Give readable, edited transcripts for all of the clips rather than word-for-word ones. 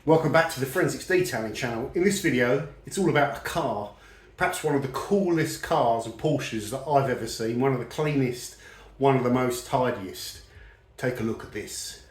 Welcome back to the Forensics Detailing channel. In this video, it's all about a car. Perhaps one of the coolest cars and Porsches that I've ever seen. One of the cleanest, one of the most tidiest. Take a look at this.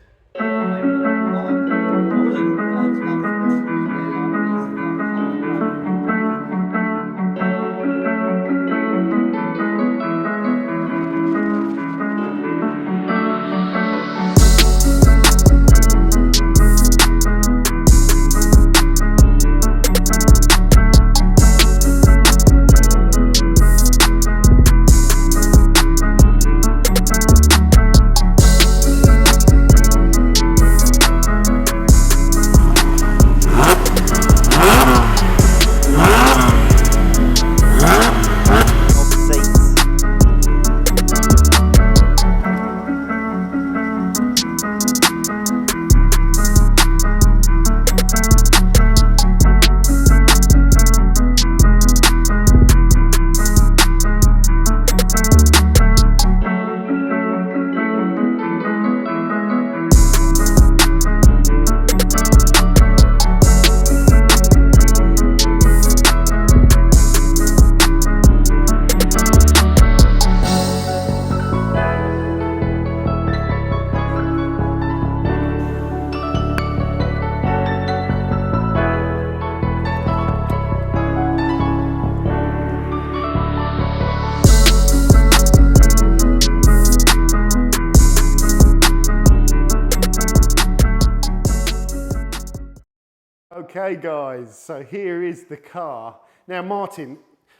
Okay guys, so here is the car. Now Martin,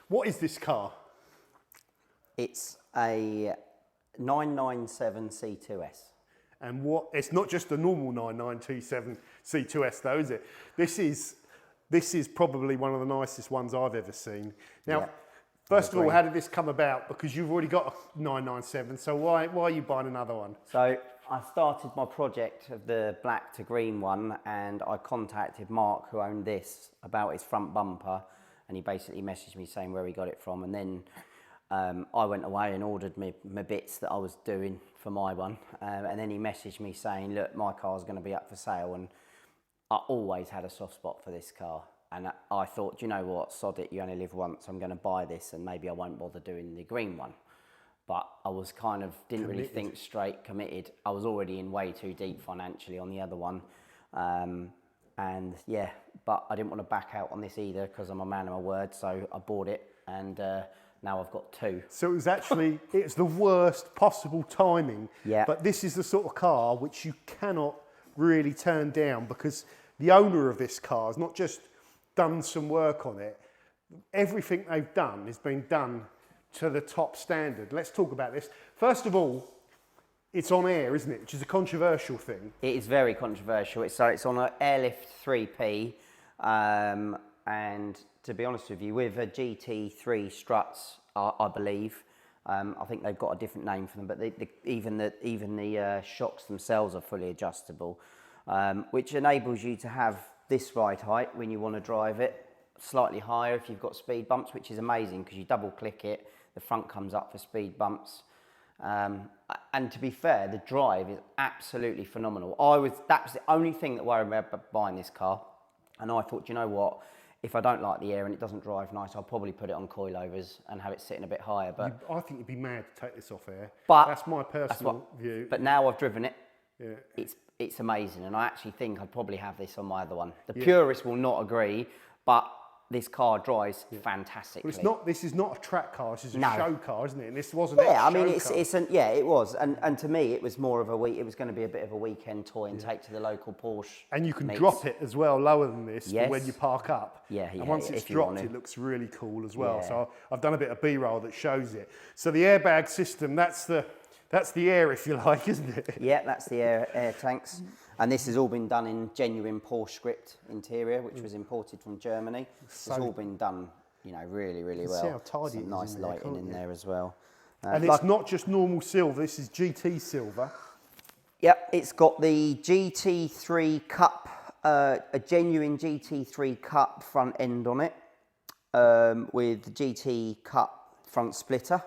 what is this car? It's a 997 C2S. And what? It's not just a normal 9927 C2S though, is it? This is probably one of the nicest ones I've ever seen. Now, Yeah, first of all, how did this come about? Because you've already got a 997, so why are you buying another one? So I started my project of the black to green one, and I contacted Mark, who owned this, about his front bumper, and he basically messaged me saying where he got it from, and then I went away and ordered my bits that I was doing for my one, and then he messaged me saying, look, my car's going to be up for sale, and I always had a soft spot for this car, and I thought, you know what, sod it, you only live once, I'm going to buy this, and maybe I won't bother doing the green one. But I was kind of, didn't really think straight, committed. I was already in way too deep financially on the other one. And yeah, but I didn't want to back out on this either because I'm a man of my word. So I bought it, and now I've got two. So it was actually, it's the worst possible timing. Yeah. But this is the sort of car which you cannot really turn down, because the owner of this car has not just done some work on it. Everything they've done has been done to the top standard. Let's talk about this. First of all, it's on air, isn't it? Which is a controversial thing. It is very controversial. It's on an Airlift 3P, and to be honest with you, with a GT3 struts, I believe, I think they've got a different name for them, but even the shocks themselves are fully adjustable, which enables you to have this ride height when you want to drive it, slightly higher if you've got speed bumps, which is amazing because you double click it, the front comes up for speed bumps. And to be fair, the drive is absolutely phenomenal. That's the only thing that worried me about buying this car. And I thought, you know what, if I don't like the air and it doesn't drive nice, I'll probably put it on coilovers and have it sitting a bit higher. But I think you'd be mad to take this off air. But that's my personal view. But now I've driven it, yeah. It's amazing. And I actually think I'd probably have this on my other one. The purists will not agree, but this car drives fantastically. Well, this is not a track car, this is a show car, isn't it? And this wasn't it was. And to me, it was more of it was going to be a bit of a weekend toy and take to the local Porsche. And you can drop it as well, lower than this, for when you park up. And once it's dropped, it looks really cool as well. So I've done a bit of B-roll that shows it. So the airbag system, that's the air, if you like, isn't it? Yeah, that's the air tanks. And this has all been done in genuine Porsche script interior, which was imported from Germany. It's all been done, you know, really, really well. See how tidy it is. Nice lighting in there as well. And it's not just normal silver, this is GT silver. Yep, it's got the GT3 Cup, a genuine GT3 Cup front end on it, with the GT Cup front splitter.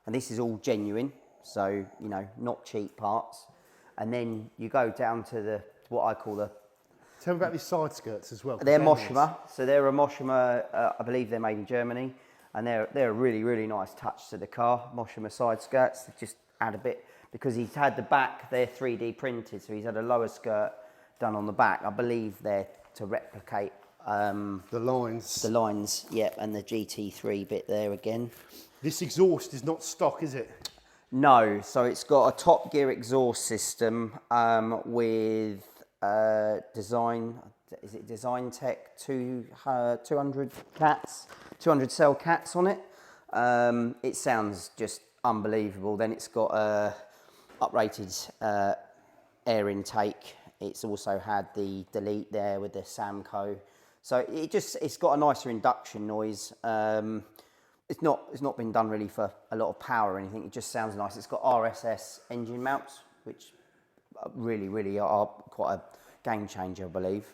And this is all genuine, so, you know, not cheap parts. And then you go down to what I call Tell me about these side skirts as well. 'cause They're nice. Moschema, so they're a Moschema, I believe they're made in Germany, and they're a really, really nice touch to the car. Moschema side skirts, they just add a bit, because he's had the back, they're 3D printed, so he's had a lower skirt done on the back. I believe they're to replicate The lines. the lines, yeah, and the GT3 bit there again. This exhaust is not stock, is it? No, so it's got a Top Gear exhaust system with design. Is it Design Tech 200 cats, 200 cell cats on it? It sounds just unbelievable. Then it's got a uprated air intake. It's also had the delete there with the Samco. So it's got a nicer induction noise. It's not been done really for a lot of power or anything. It just sounds nice. It's got RSS engine mounts, which really are quite a game changer, I believe.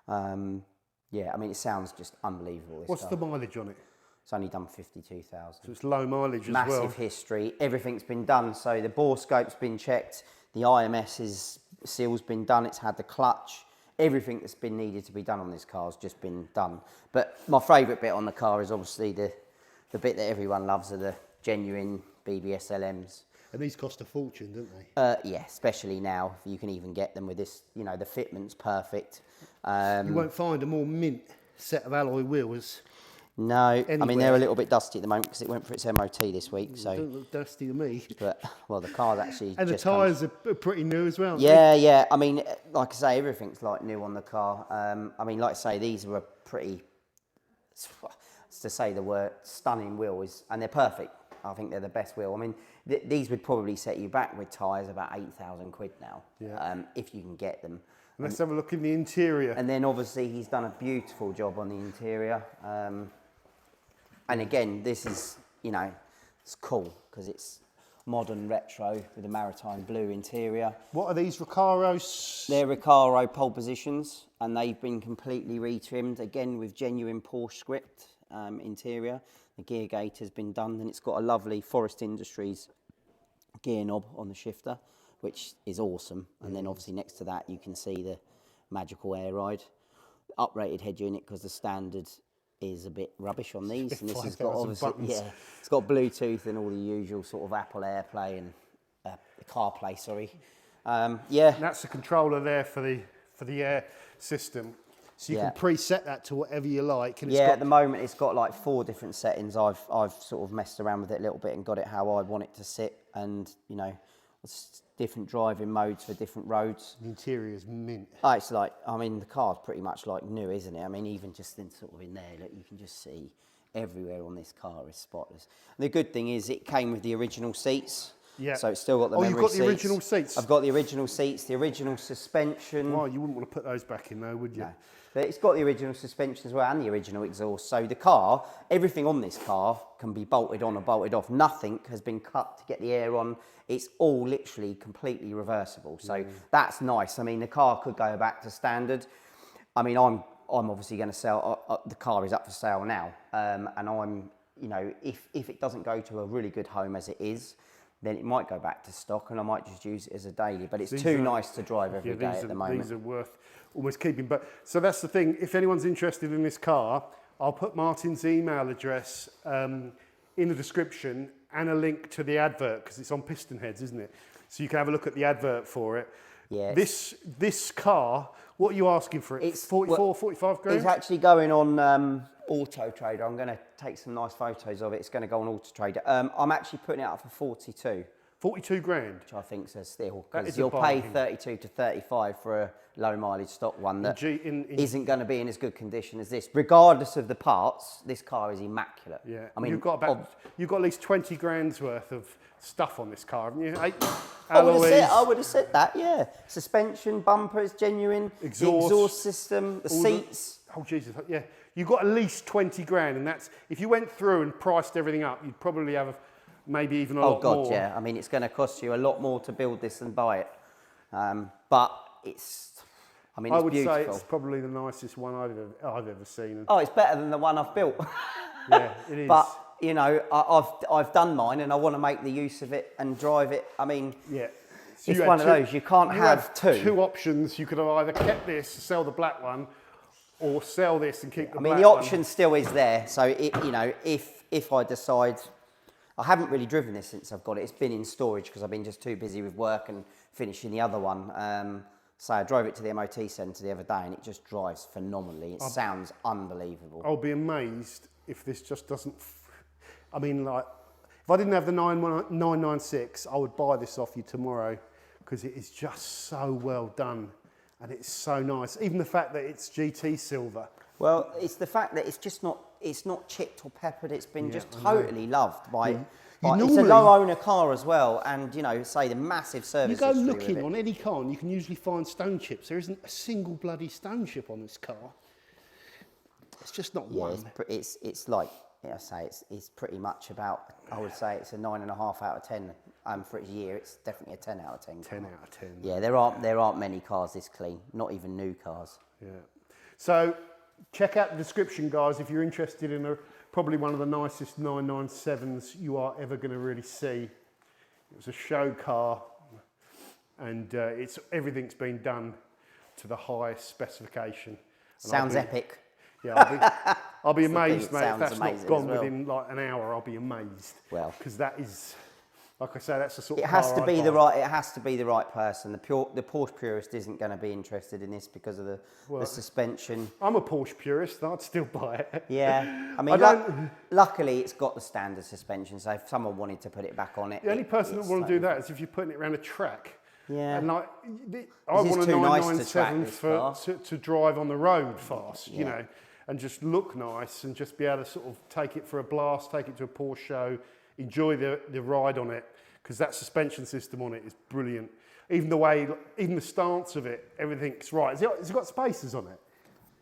Yeah, I mean, it sounds just unbelievable. What's the mileage on it? It's only done 52,000. So it's low mileage as well. Massive history. Everything's been done. So the bore scope's been checked. The IMS's seal's been done. It's had the clutch. Everything that's been needed to be done on this car has just been done. But my favourite bit on the car is obviously the bit that everyone loves, are the genuine BBS LMs. And these cost a fortune, don't they? Yeah, especially now. You can even get them with this, the fitment's perfect. You won't find a more mint set of alloy wheels. No, Anywhere. I mean, they're a little bit dusty at the moment because it went for its MOT this week. So, Don't look dusty to me. but, well, the car's actually And the just come- tyres are pretty new as well. aren't Yeah. I mean, like I say, everything's like new on the car. I mean, like I say, these were pretty, to say the word, stunning wheels, and they're perfect. I think they're the best wheel. I mean, these would probably set you back with tyres about 8,000 quid now, if you can get them. they? Let's have a look in the interior. And then obviously he's done a beautiful job on the interior. And again, this is, it's cool because it's modern retro with a maritime blue interior. What are these Recaros? They're Recaro pole positions, and they've been completely retrimmed, again with genuine Porsche script interior. The gear gate has been done, and it's got a lovely Forest Industries gear knob on the shifter, which is awesome. And then obviously next to that, you can see the magical air ride. Uprated head unit, because the standard is a bit rubbish on these, and this has got 5,000 obviously buttons. it's got Bluetooth and all the usual sort of Apple AirPlay and CarPlay. Sorry, yeah. And that's the controller there for the air system. So you Yeah. can preset that to whatever you like. And it's Yeah, got, at the moment it's got like 4 different settings. I've sort of messed around with it a little bit and got it how I want it to sit, and different driving modes for different roads. the interior is mint. Oh, it's like, I mean, the car's pretty much like new, isn't it? I mean, even just in there, look, you can just see everywhere on this car is spotless. And the good thing is it came with the original seats. Yeah. So it's still got the Oh, memory you've got seats. the original seats? I've got the original seats, the original suspension. Well, you wouldn't want to put those back in though, would you? No. But it's got the original suspension as well and the original exhaust. So the car, everything on this car can be bolted on or bolted off. Nothing has been cut to get the air on. It's all literally completely reversible. So that's nice. I mean, the car could go back to standard. I mean, I'm obviously going to sell, the car is up for sale now. And I'm, if it doesn't go to a really good home as it is, then it might go back to stock and I might just use it as a daily. But it's too nice to drive every day at the moment. These are worth almost keeping. But so that's the thing. If anyone's interested in this car, I'll put Martin's email address in the description and a link to the advert because it's on piston heads, isn't it? So you can have a look at the advert for it. Yeah. This car, what are you asking for it? It's 44, 45 grand? It's actually going on Auto Trader. I'm going to take some nice photos of it. It's going to go on Auto Trader. I'm actually putting it up for 42. 42 grand. Which I think is a steal, That because is a you'll pay bargain. 32 to 35 for a low mileage stock one that isn't going to be in as good condition as this. Regardless of the parts, this car is immaculate. Yeah, I mean, you've got at least 20 grand's worth of stuff on this car, haven't you? I would have said that, yeah. Suspension, bumpers, genuine, the exhaust system, the seats. Oh Jesus, yeah. You've got at least 20 grand, and that's, if you went through and priced everything up, you'd probably have maybe even a lot more. Oh God, yeah. I mean, it's going to cost you a lot more to build this than buy it. But it's, it's I would beautiful. say it's probably the nicest one I've ever seen. Oh, it's better than the one I've built. Yeah, it is. But I've done mine, and I want to make the use of it and drive it. I mean, yeah, So it's you had one of those, you can't have had two. two options. You could have either kept this, sell the black one, or sell this and keep the I black mean, the one. option still is there. So, you know, if I decide, I haven't really driven this since I've got it. It's been in storage because I've been just too busy with work and finishing the other one. So I drove it to the MOT centre the other day and it just drives phenomenally. It sounds unbelievable. I'll be amazed if this just doesn't. I mean, like, if I didn't have the 996, I would buy this off you tomorrow because it is just so well done and it's so nice. Even the fact that it's GT silver. Well, it's the fact that it's not chipped or peppered. It's been just totally loved by. It's a low owner car as well, and you know, say the massive service. You go history looking with it. on any car and you can usually find stone chips. There isn't a single bloody stone chip on this car. It's just not one. It's like, yeah, I say it's pretty much about. I would say it's a 9.5 out of 10. For its year, it's definitely a 10 out of 10. 10 out of 10. Yeah, there aren't many cars this clean. Not even new cars. Yeah. So check out the description, guys, if you're interested in probably one of the nicest 997s you are ever going to really see. It was a show car, and everything's been done to the highest specification. And Sounds epic. Yeah, I'll be amazed, mate. If sounds that's not amazing gone as well. within like an hour, I'll be amazed. Well, because that is, like I say, that's the sort it of has car to be I'd the buy. right. It has to be the right person. The Porsche purist isn't going to be interested in this because of the suspension. I'm a Porsche purist. I'd still buy it. Yeah, I mean, luckily it's got the standard suspension. So if someone wanted to put it back on it, The only person that want to do that is if you're putting it around a track. Yeah. And like, I want a too nice to track 997 this car. to drive on the road fast, you Yeah. know, and just look nice and just be able to sort of take it for a blast, take it to a Porsche show, enjoy the ride on it, because that suspension system on it is brilliant. Even the stance of it, everything's right. Has it got spacers on it?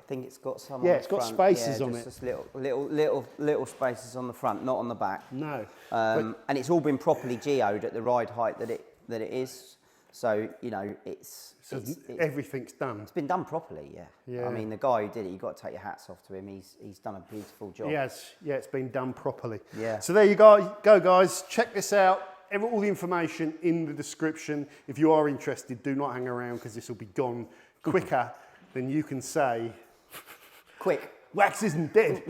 I think it's got some. Yeah, on it's the got front. spaces Yeah, on just it. little spaces on the front, not on the back. No. And it's all been properly geoed at the ride height that it is. So you know, everything's done. It's been done properly. Yeah. Yeah. I mean, the guy who did it, you got to take your hats off to him. He's done a beautiful job. Yes, yeah, it's been done properly. Yeah. So there you go, guys. Check this out. All the information in the description. If you are interested, do not hang around because this will be gone quicker than you can say. Quick. Wax isn't dead.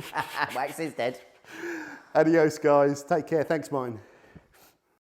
Wax is dead. Adios, guys. Take care. Thanks, mine.